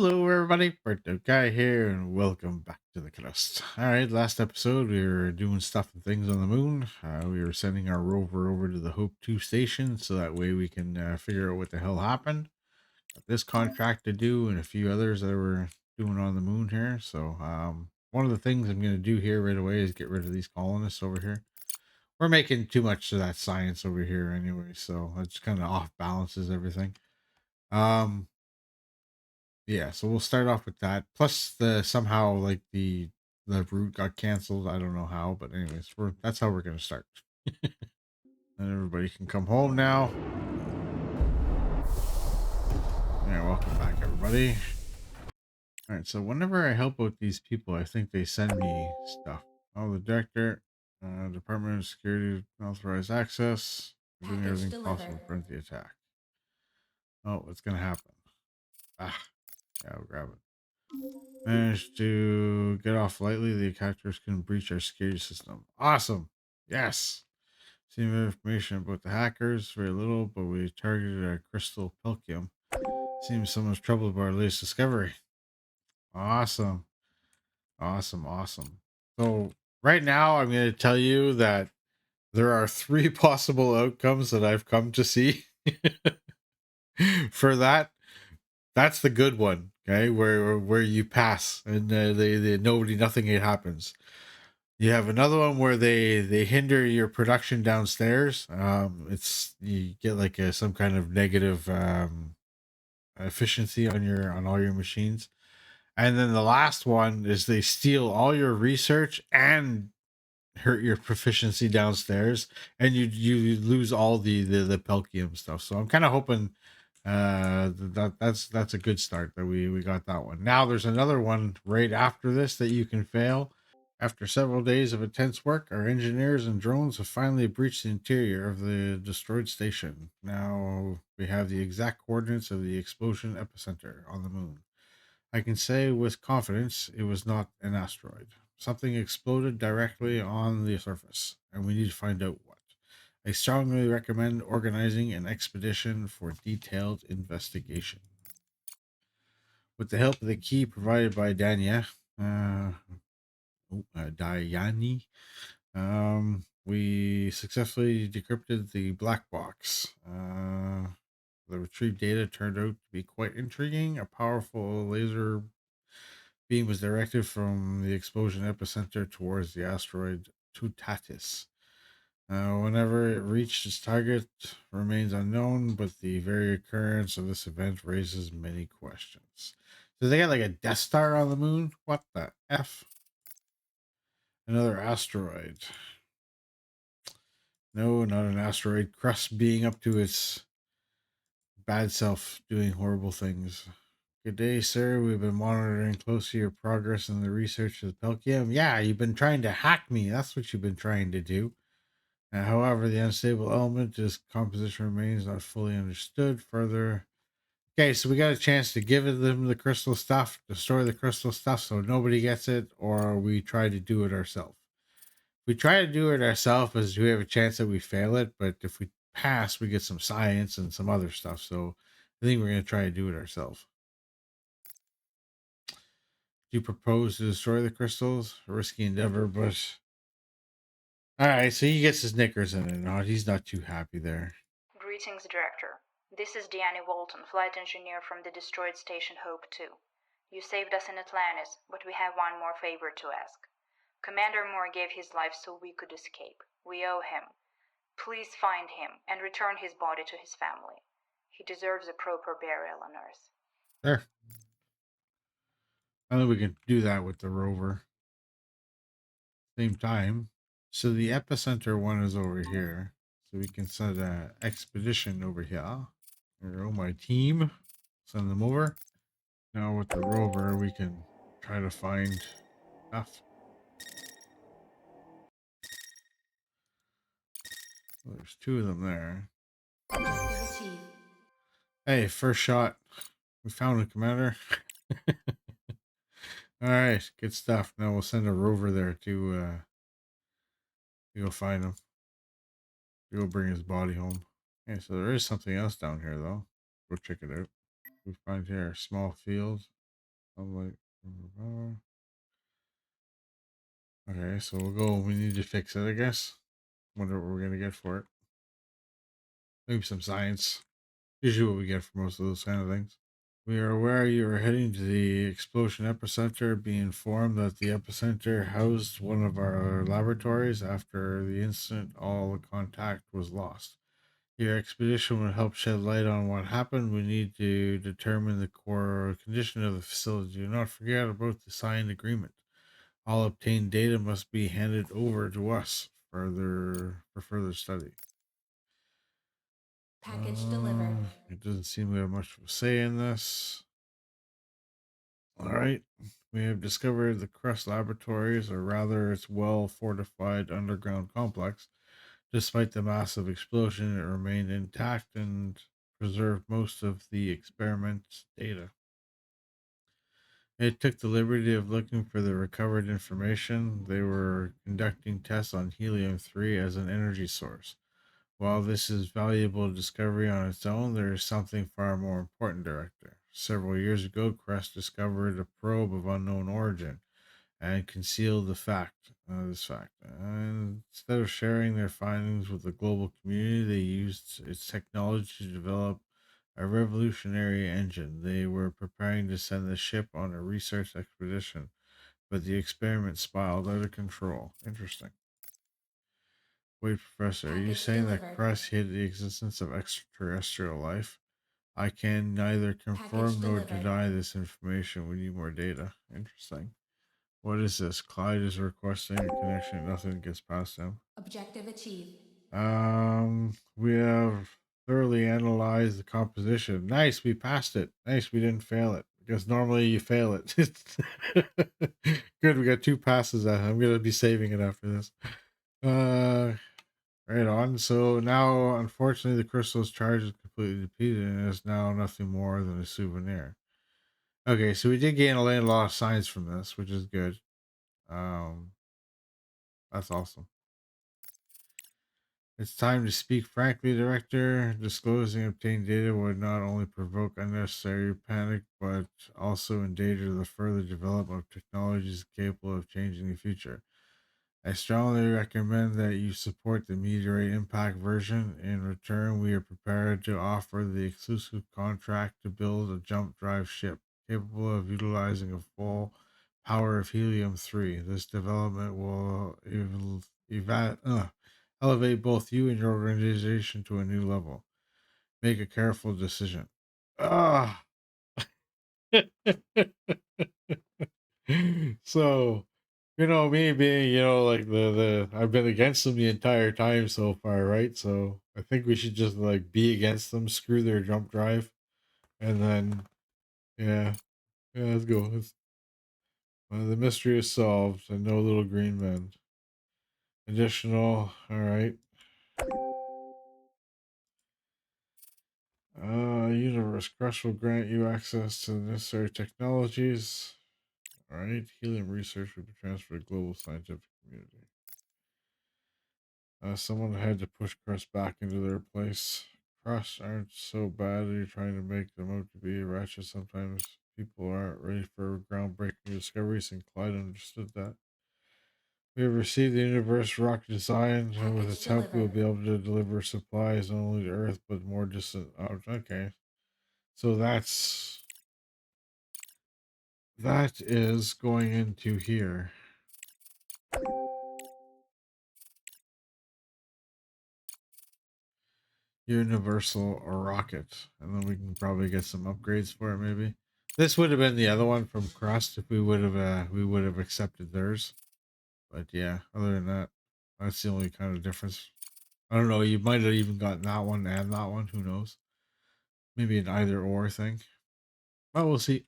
Hello, everybody. Burnedoutguy here, and welcome back to the Crust. All right, last episode we were doing stuff and things on the moon. We were sending our rover over to the Hope 2 station so that way we can figure out what the hell happened. Got this contract to do and a few others that we're doing on the moon here. So, one of the things I'm going to do here right away is get rid of these colonists over here. We're making too much of that science over here anyway, so it just kind of off balances everything. Um, Yeah, so we'll start off with that. Plus the somehow like the route got canceled. I don't know how, but anyways, that's how we're gonna start. And everybody can come home now. Yeah, welcome back everybody. All right, so whenever I help out these people, I think they send me stuff. Oh, the director, Department of Security authorized access. We're doing Package everything possible to delivered. prevent the attack. Oh, what's gonna happen? Ah, yeah, I'll grab it. Managed to get off lightly. The attackers can breach our security system. Awesome. Yes. Seen information about the hackers. Very little, but we targeted our crystal pelcium. Seems someone's troubled by our latest discovery. Awesome. Awesome. Awesome. So right now I'm going to tell you that there are three possible outcomes that I've come to see for that. That's the good one. Okay. Where you pass and they nobody, nothing happens. You have another one where they hinder your production downstairs. It's you get like some kind of negative efficiency on all your machines, and then the last one is they steal all your research and hurt your proficiency downstairs, and you lose all the Pelkium stuff. So I'm kind of hoping that's a good start that we got that one. Now there's another one right after this that you can fail. After several days of intense work, our engineers and drones have finally breached the interior of the destroyed station. Now we have the exact coordinates of the explosion epicenter on the moon. I can say with confidence it was not an asteroid. Something exploded directly on the surface, and we need to find out what. I strongly recommend organizing an expedition for detailed investigation. With the help of the key provided by uh, Dayani, we successfully decrypted the black box. The retrieved data turned out to be quite intriguing. A powerful laser beam was directed from the explosion epicenter towards the asteroid Tutatis. Whenever it reached its target remains unknown, but the very occurrence of this event raises many questions. So they got like a Death Star on the moon? What the F? Another asteroid. No, not an asteroid. Crust being up to its bad self, doing horrible things. Good day, sir. We've been monitoring closely your progress in the research of the Pelkium. Yeah, you've been trying to hack me. That's what you've been trying to do. However, the unstable element, its composition remains not fully understood. Further, okay, so we got a chance to give them the crystal stuff, destroy the crystal stuff so nobody gets it, or we try to do it ourselves. If we try to do it ourselves, as we have a chance that we fail it, but if we pass, we get some science and some other stuff. So I think we're going to try to do it ourselves. Do you propose to destroy the crystals? A risky endeavor, but all right. So he gets his knickers in and out. He's not too happy there. Greetings, Director. This is Deanne Walton, flight engineer from the destroyed station Hope 2. You saved us in Atlantis, but we have one more favor to ask. Commander Moore gave his life so we could escape. We owe him. Please find him and return his body to his family. He deserves a proper burial on Earth. There. I think we can do that with the rover. Same time. So the epicenter one is over here. So we can send an expedition over here. There go, my team. Send them over. Now with the rover, we can try to find stuff. Well, there's two of them there. Objective achieved. Hey, first shot. We found a commander. All right, good stuff. Now we'll send a rover there to go find him. To go bring his body home. Okay, so there is something else down here though. Go check it out. We find here a small field. I'm like, okay, so we'll go. We need to fix it, I guess. Wonder what we're gonna get for it. Maybe some science. Usually what we get for most of those kind of things. We are aware you are heading to the explosion epicenter. Be informed that the epicenter housed one of our laboratories. After the incident, all contact was lost. Your expedition will help shed light on what happened. We need to determine the core condition of the facility. Do not forget about the signed agreement. All obtained data must be handed over to us for further study. Package delivered. It doesn't seem we have much of a say in this. All right. We have discovered the Crust laboratories, or rather, its well fortified underground complex. Despite the massive explosion, it remained intact and preserved most of the experiment's data. It took the liberty of looking for the recovered information. They were conducting tests on helium 3 as an energy source. While this is valuable discovery on its own, there is something far more important, Director. Several years ago, Crest discovered a probe of unknown origin and concealed this fact. And instead of sharing their findings with the global community, they used its technology to develop a revolutionary engine. They were preparing to send the ship on a research expedition, but the experiment spiraled out of control. Interesting. Wait, Professor, are you Package saying that delivered. Crust hid the existence of extraterrestrial life? I can neither Package confirm nor delivered. deny this information. We need more data. Interesting. What is this? Clyde is requesting a connection. Nothing gets past him. Objective achieved. We have thoroughly analyzed the composition. Nice, we passed it. Nice, we didn't fail it because normally you fail it. Good, we got two passes. I'm gonna be saving it after this. Uh, right on. So now, unfortunately, the crystal's charge is completely depleted and is now nothing more than a souvenir. Okay, so we did gain a lot of science from this, which is good. Um, that's awesome. It's time to speak frankly, Director. Disclosing obtained data would not only provoke unnecessary panic, but also endanger the further development of technologies capable of changing the future. I strongly recommend that you support the meteorite impact version. In return, we are prepared to offer the exclusive contract to build a jump drive ship capable of utilizing a full power of helium 3. This development will elevate both you and your organization to a new level. Make a careful decision. Ah. So, me being, like the I've been against them the entire time so far, right? So I think we should just like be against them, screw their jump drive, and then yeah, yeah, let's go. The mystery is solved, and no little green men. Additional, all right. Universe Crush will grant you access to the necessary technologies. All right, helium research will be transferred to global scientific community. Someone had to push Crust back into their place. Crusts aren't so bad that you're trying to make them out to be ratchet. Sometimes people aren't ready for groundbreaking discoveries, and Clyde understood that. We have received the universe rocket design, and with Package its help, we will delivered. be able to deliver supplies not only to Earth but more distant. Okay, so that is going into here. Universal or rocket, and then we can probably get some upgrades for it. Maybe this would have been the other one from Crust if we would have accepted theirs. But yeah, other than that, that's the only kind of difference. I don't know. You might have even gotten that one and that one. Who knows? Maybe an either or thing. But we'll see.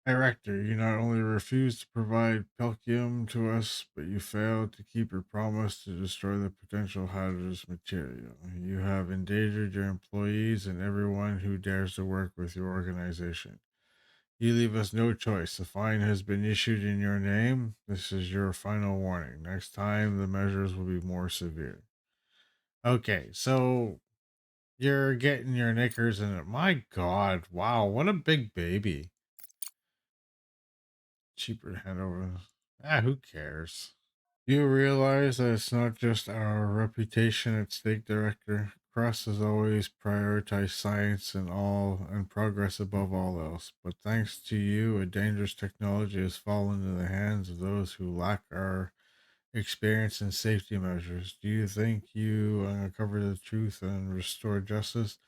Director, you not only refused to provide Pelkium to us, but you failed to keep your promise to destroy the potential hazardous material. You have endangered your employees and everyone who dares to work with your organization. You leave us no choice. The fine has been issued in your name. This is your final warning. Next time, the measures will be more severe. Okay, so you're getting your knickers in it. My God, wow, what a big baby. cheaper to hand over. Who cares? You realize that it's not just our reputation at stake, Director. Crust has always prioritized science and progress above all else. But thanks to you, a dangerous technology has fallen into the hands of those who lack our experience in safety measures. Do you think you uncover the truth and restore justice?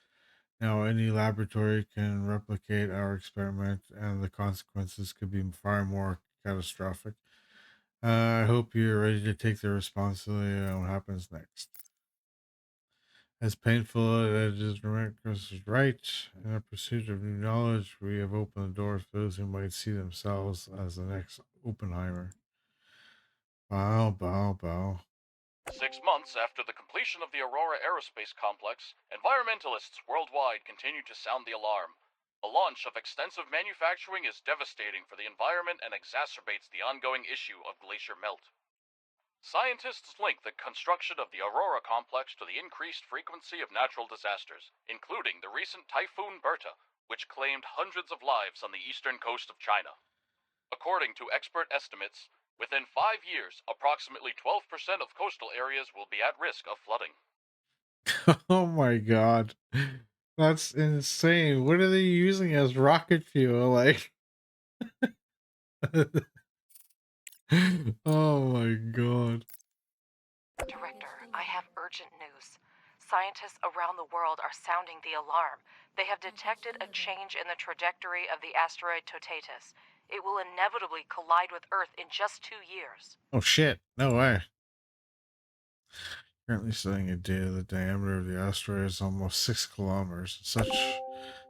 Now, any laboratory can replicate our experiment, and the consequences could be far more catastrophic. I hope you're ready to take the responsibility on what happens next. As painful as it is, remember Chris is right. In our pursuit of new knowledge, we have opened the door for those who might see themselves as the next Oppenheimer. Bow, bow, bow. 6 months after the completion of the Aurora Aerospace Complex, environmentalists worldwide continue to sound the alarm. The launch of extensive manufacturing is devastating for the environment and exacerbates the ongoing issue of glacier melt. Scientists link the construction of the Aurora Complex to the increased frequency of natural disasters, including the recent Typhoon Berta, which claimed hundreds of lives on the eastern coast of China. According to expert estimates, within 5 years, approximately 12% of coastal areas will be at risk of flooding. Oh my god. That's insane. What are they using as rocket fuel? Like, oh my god. Director, I have urgent news. Scientists around the world are sounding the alarm. They have detected a change in the trajectory of the asteroid Totatus. It will inevitably collide with Earth in just 2 years. Oh shit. No way. Currently studying a data, the diameter of the asteroid is almost 6 kilometers. Such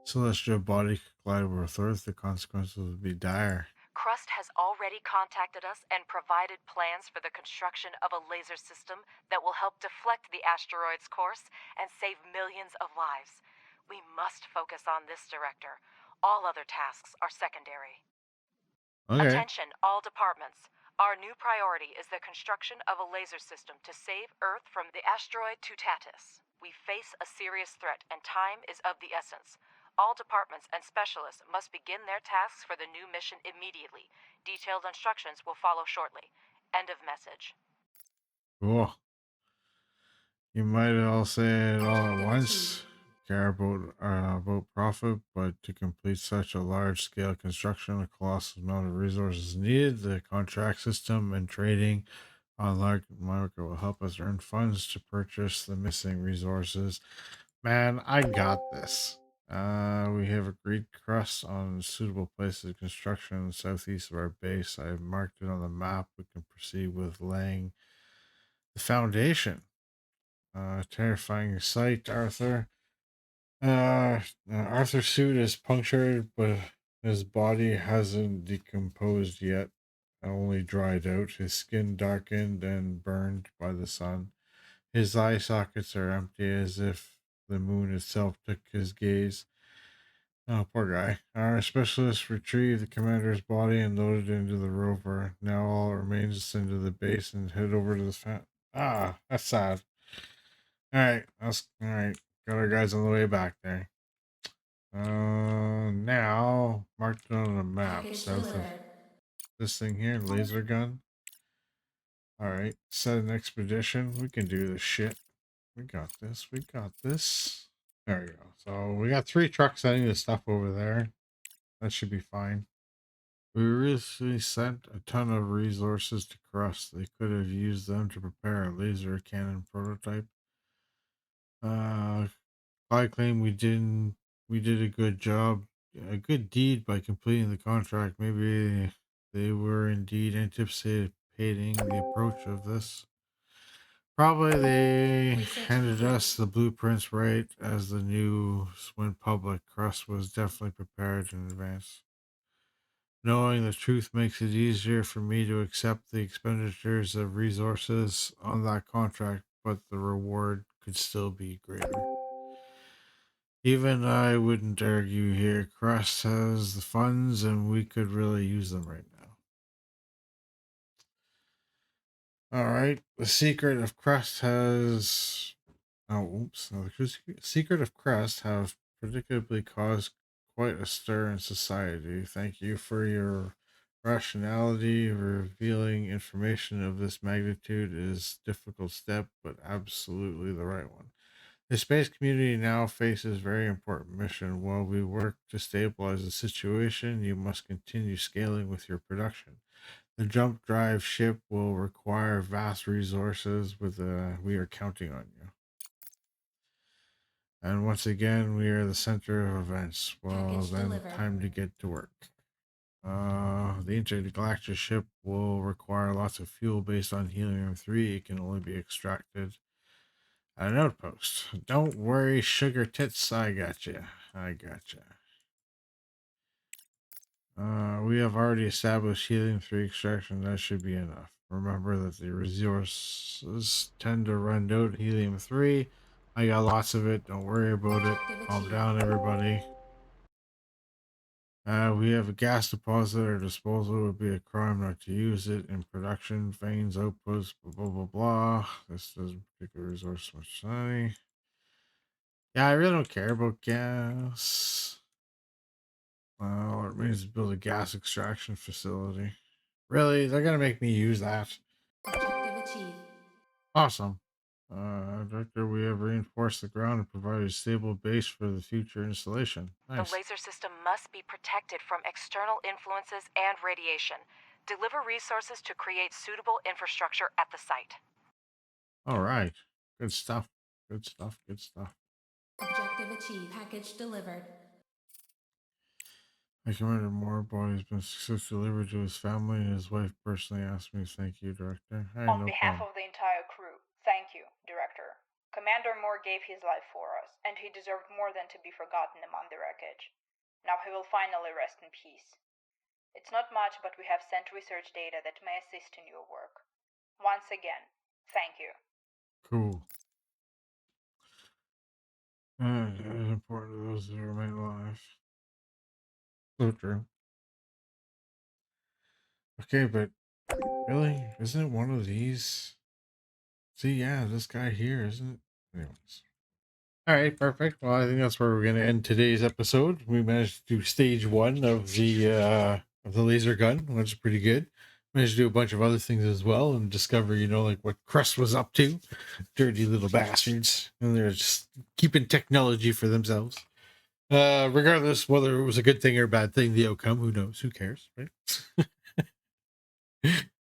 celestial body could collide with Earth, the consequences would be dire. Crust has already contacted us and provided plans for the construction of a laser system that will help deflect the asteroid's course and save millions of lives. We must focus on this, Director. All other tasks are secondary. Okay. Attention, all departments. Our new priority is the construction of a laser system to save Earth from the asteroid Totatus. We face a serious threat, and time is of the essence. All departments and specialists must begin their tasks for the new mission immediately. Detailed instructions will follow shortly. End of message. Cool. You might all say it all at Objective once. achieved. Care about profit, but to complete such a large scale construction, a colossal amount of resources needed. The contract system and trading on large market will help us earn funds to purchase the missing resources. Man, I got this. We have agreed crust on suitable places of construction in the southeast of our base. I've marked it on the map. We can proceed with laying the foundation. Terrifying sight, Arthur. Arthur's suit is punctured, but his body hasn't decomposed yet, only dried out. His skin darkened and burned by the sun. His eye sockets are empty as if the moon itself took his gaze. Oh, poor guy. Our specialist retrieved the commander's body and loaded it into the rover. Now all that remains is to send to the base and head over to the that's sad. All right. Got our guys on the way back there. Now marked it on a map Package south of delivered. this thing here, laser gun. All right, set an expedition. We can do this shit. We got this. We got this. There we go. So we got 3 trucks sending the stuff over there. That should be fine. We recently sent a ton of resources to Crust. They could have used them to prepare a laser cannon prototype. I claim we did a good job, a good deed by completing the contract. Maybe they were indeed anticipating the approach of this. Probably they Research handed complete. us the blueprints right as the news went public. Crust was definitely prepared in advance. Knowing the truth makes it easier for me to accept the expenditures of resources on that contract, but the reward could still be greater. Even I wouldn't argue here. Crust has the funds and we could really use them right now. All right. The secret of Crust has. Oh, oops. No, the secret of Crust have predictably caused quite a stir in society. Thank you for your Rationality revealing information of this magnitude is difficult step, but absolutely the right one. The space community now faces very important mission. While we work to stabilize the situation, you must continue scaling with your production. The jump drive ship will require vast resources. We are counting on you. And once again, we are the center of events. Well, Package then, delivered. time to get to work. The intergalactic ship will require lots of fuel based on helium-3. It can only be extracted at an outpost. Don't worry, sugar tits. I got you. I got you. We have already established helium-3 extraction. That should be enough. Remember that the resources tend to run out helium-3. I got lots of it. Don't worry about it. Objective Calm achieved. down, everybody. We have a gas deposit at our disposal. It would be a crime not to use it in production, veins, outputs, blah, blah, blah, blah. This doesn't particular resource much money. Yeah, I really don't care about gas. Well, it means to build a gas extraction facility. Really? They're going to make me use that? Objective achieved. Awesome. Director, we have reinforced the ground and provided a stable base for the future installation. The Nice. laser system must be protected from external influences and radiation. Deliver resources to create suitable infrastructure at the site. All right. Good stuff. Good stuff. Good stuff. Objective achieved. Package delivered. I Commander Moorboy has been successfully delivered to his family, and his wife personally asked me to thank you, Director. Hey, On no behalf problem. of the entire crew, thank you, Director. Commander Moore gave his life for us, and he deserved more than to be forgotten among the wreckage. Now he will finally rest in peace. It's not much, but we have sent research data that may assist in your work. Once again, thank you. Cool. It is important to those who remain alive. So true. Okay, but really? Isn't it one of these? See, yeah, this guy here, isn't it? Anyways. All right, perfect. Well, I think that's where we're going to end today's episode. We managed to do stage 1 of the laser gun, which is pretty good. Managed to do a bunch of other things as well and discover, like what Crust was up to. Dirty little bastards, and they're just keeping technology for themselves. Regardless whether it was a good thing or a bad thing, the outcome, who knows? Who cares, right?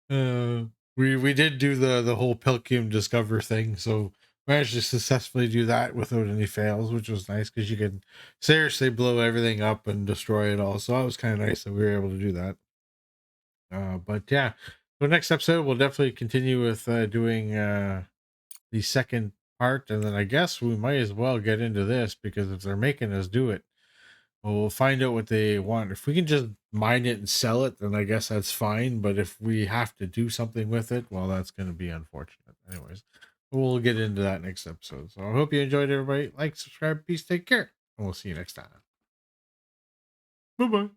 uh, we did do the whole Pelkium discover thing, so managed to successfully do that without any fails, which was nice because you can seriously blow everything up and destroy it all. So that was kind of nice that we were able to do that. But yeah, so next episode we'll definitely continue with doing the second part, and then I guess we might as well get into this because if they're making us do it, well, we'll find out what they want. If we can just mine it and sell it, then I guess that's fine. But if we have to do something with it, well, that's going to be unfortunate. Anyways, we'll get into that next episode. So I hope you enjoyed, everybody. Like, subscribe, peace, take care, and we'll see you next time. Bye bye.